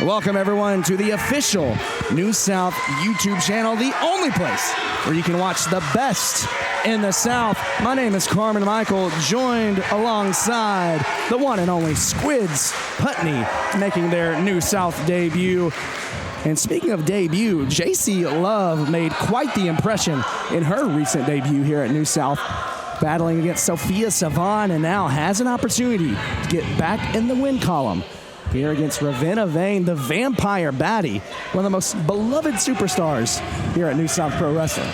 Welcome, everyone, to the official New South YouTube channel, the only place where you can watch the best in the South. My name is Carmen Michael, joined alongside the one and only Squids, Putney, making their New South debut. And speaking of debut, Jacey Love made quite the impression in her recent debut here at New South, battling against Sophia Savan, and now has an opportunity to get back in the win column here against Ravena Bane, the vampire baddie, one of the most beloved superstars here at New South Pro Wrestling.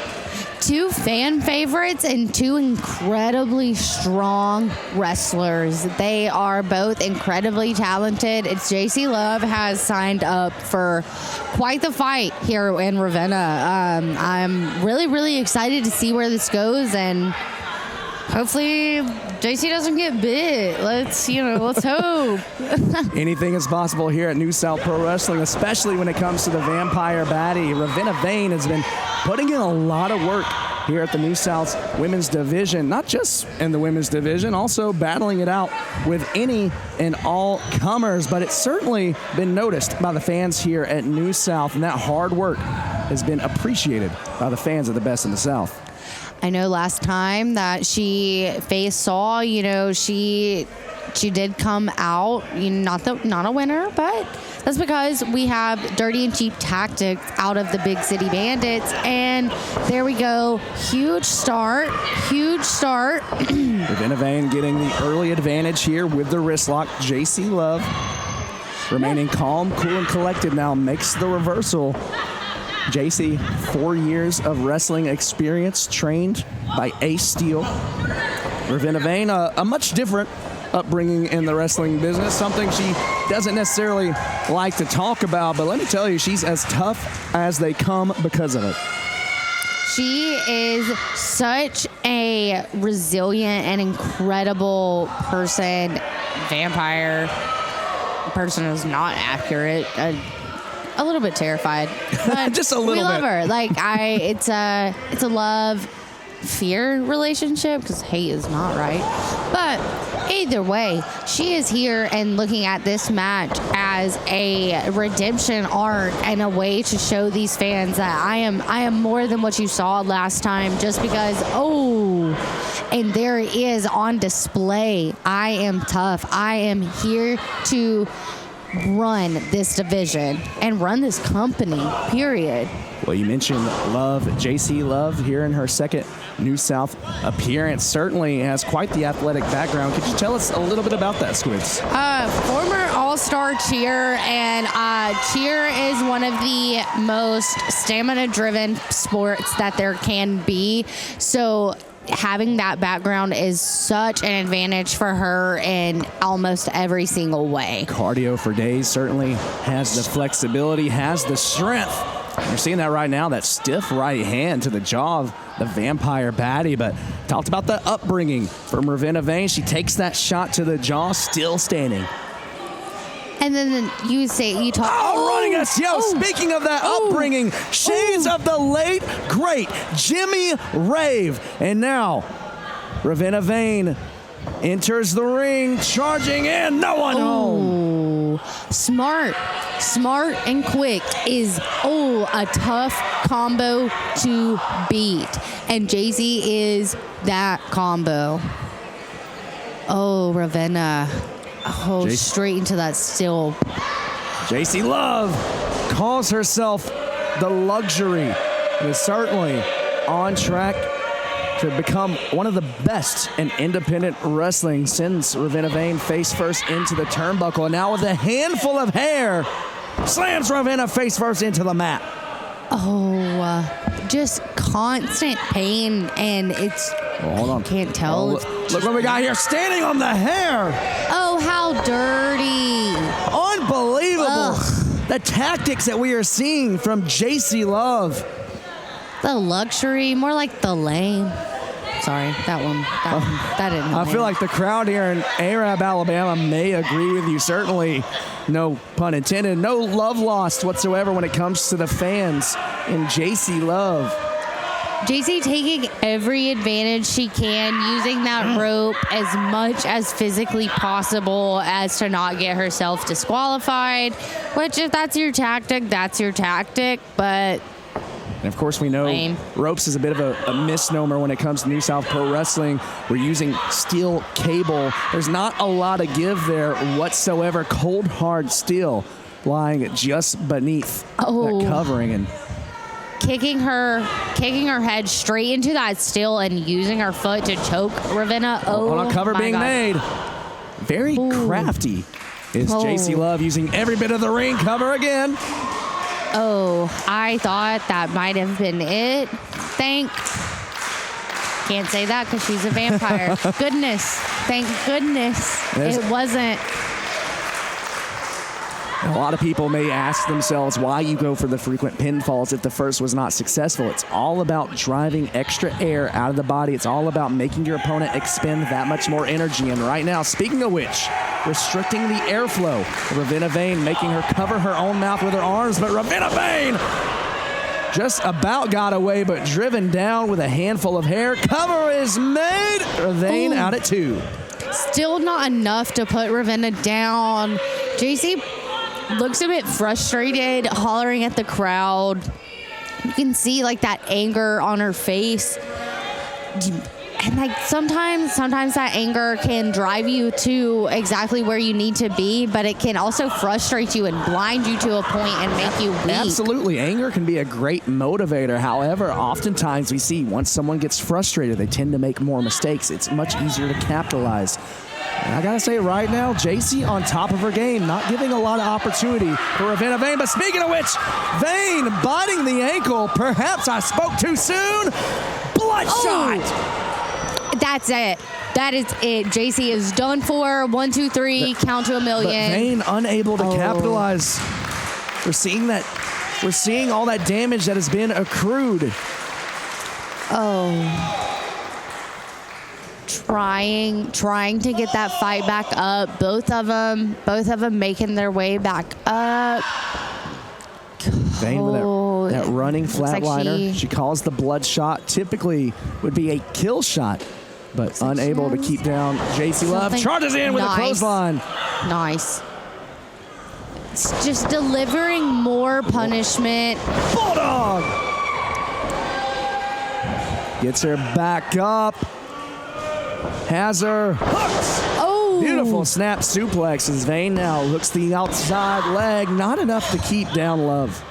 Two fan favorites and two incredibly strong wrestlers. They are both incredibly talented. It's Jacey Love has signed up for quite the fight here in Ravenna. I'm really excited to see where this goes, and hopefully Jacey doesn't get bit. Let's hope. Anything is possible here at New South Pro Wrestling, especially when it comes to the vampire baddie. Ravena Bane has been putting in a lot of work here at the New South's women's division, not just in the women's division, also battling it out with any and all comers. But it's certainly been noticed by the fans here at New South, and that hard work has been appreciated by the fans of the best in the South. I know last time that she faced Saw, she did come out, not a winner, but that's because we have dirty and cheap tactics out of the Big City Bandits. And there we go. Huge start. Ravena Bane getting the early advantage here with the wrist lock. Jacey Love remaining calm, cool, and collected now makes the reversal. Jacey, 4 years of wrestling experience, trained by Ace Steel. Ravena Bane, a much different upbringing in the wrestling business, something she doesn't necessarily like to talk about, but let me tell you, she's as tough as they come because of it. She is such a resilient and incredible person. Vampire person is not accurate. A little bit terrified. But just a little bit. We love her. It's a love-fear relationship, because hate is not right. But either way, she is here and looking at this match as a redemption arc and a way to show these fans that I am more than what you saw last time, just because, and there it is on display. I am tough. I am here to run this division and run this company, period. Well, you mentioned Love. Jacey Love here in her second New South appearance certainly has quite the athletic background. Could you tell us a little bit about that, Squids? Former all-star cheer, and cheer is one of the most stamina-driven sports that there can be. So having that background is such an advantage for her in almost every single way. Cardio for days, certainly has the flexibility, has the strength. You're seeing that right now, that stiff right hand to the jaw of the vampire baddie. But talked about the upbringing from Ravena Bane. She takes that shot to the jaw, still standing. And then you talk. Running us. Speaking of that upbringing, shades of the late, great Jimmy Rave. And now, Ravena Bane enters the ring, charging in. No one home. Smart and quick is a tough combo to beat. And Jacey is that combo. Ravenna. Straight into that still. Jacey Love calls herself the luxury and is certainly on track to become one of the best in independent wrestling since Ravena Bane face first into the turnbuckle. And now with a handful of hair, slams Ravenna face first into the mat. Just constant pain, and it's... hold on. Can't tell. Look what we got here, standing on the hair. How dirty. Unbelievable. The tactics that we are seeing from Jacey Love. The luxury, more like the lame. Sorry, that didn't I feel like the crowd here in Arab, Alabama may agree with you. Certainly, no pun intended, no love lost whatsoever when it comes to the fans in Jacey Love. Jacey taking every advantage she can, using that rope as much as physically possible as to not get herself disqualified, which if that's your tactic, that's your tactic, but... And of course, we know ropes is a bit of a misnomer when it comes to New South Pro Wrestling. We're using steel cable. There's not a lot of give there whatsoever. Cold, hard steel lying just beneath that covering. And kicking her head straight into that steel and using her foot to choke Ravenna. On a cover being made. Very crafty is Jacey Love, using every bit of the ring cover again. I thought that might have been it. Can't say that because she's a vampire. Thank goodness it wasn't. A lot of people may ask themselves why you go for the frequent pinfalls if the first was not successful. It's all about driving extra air out of the body. It's all about making your opponent expend that much more energy. And right now, speaking of which, restricting the airflow. Ravena Bane making her cover her own mouth with her arms, but Ravena Bane just about got away, but driven down with a handful of hair. Cover is made. Bane out at 2. Still not enough to put Ravenna down. Jacey looks a bit frustrated, hollering at the crowd. You can see like that anger on her face. And like sometimes that anger can drive you to exactly where you need to be, but it can also frustrate you and blind you to a point and make you weak. Absolutely. Anger can be a great motivator. However, oftentimes we see once someone gets frustrated, they tend to make more mistakes. It's much easier to capitalize. And I gotta say right now, Jacey on top of her game, not giving a lot of opportunity for Ravena Bane. But speaking of which, Bane biting the ankle. Perhaps I spoke too soon. Bloodshot. That's it. That is it. Jacey is done for. 1, 2, 3. Count to a million. But Bane unable to capitalize. We're seeing all that damage that has been accrued. Trying to get that fight back up. Both of them making their way back up. Bane with that running flatliner. She calls the bloodshot. Typically would be a kill shot, but unable to keep down Jacey Love. Charges in with a clothesline. Nice. It's just delivering more punishment. Bulldog! Gets her back up. Has her hooked. Beautiful snap suplex as Bane now hooks the outside leg. Not enough to keep down Love.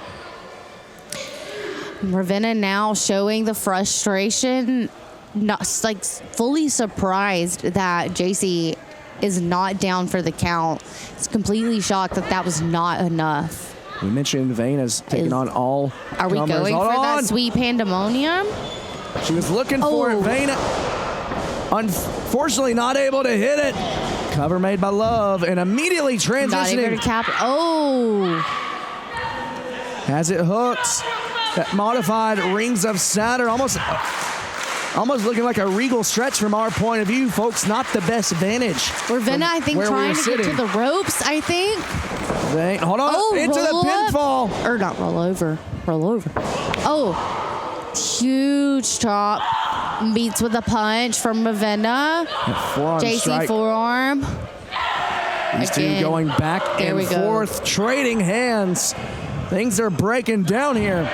Ravenna now showing the frustration, not like fully surprised that Jacey is not down for the count. It's completely shocked that was not enough. We mentioned Bane is taking on all. Are we going for that sweet pandemonium? She was looking for it. Bane, unfortunately, not able to hit it. Cover made by Love and immediately transitioning. Not able to cap. Has it hooked. That modified Rings of Saturn, almost looking like a regal stretch from our point of view, folks. Not the best vantage. Ravenna, I think, trying to get to the ropes, I think. Hold on, into the pinfall. Or not roll over. Huge chop. Beats with a punch from Ravenna. Jacey forearm. These two going back and forth, trading hands. Things are breaking down here.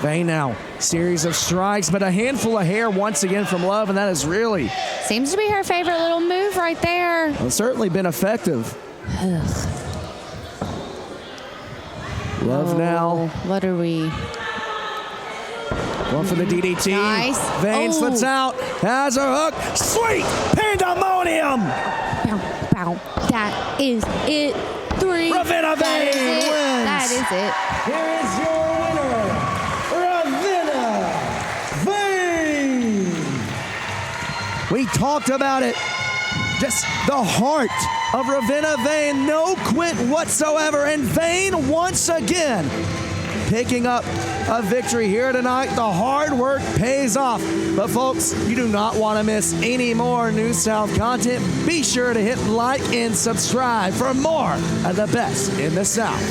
Bane now, series of strikes, but a handful of hair once again from Love, and that is really... Seems to be her favorite little move right there. Well, it's certainly been effective. Love now. What are we... Going for the DDT. Nice. Bane slips out, has her hook. Sweet pandemonium! Bow. That is it. 3. Ravena Bane wins. That is it. Here is your winner, Ravena Bane. We talked about it. Just the heart of Ravena Bane. No quit whatsoever. And Bane once again picking up a victory here tonight. The hard work pays off. But folks, you do not want to miss any more New South content. Be sure to hit like and subscribe for more of the best in the South.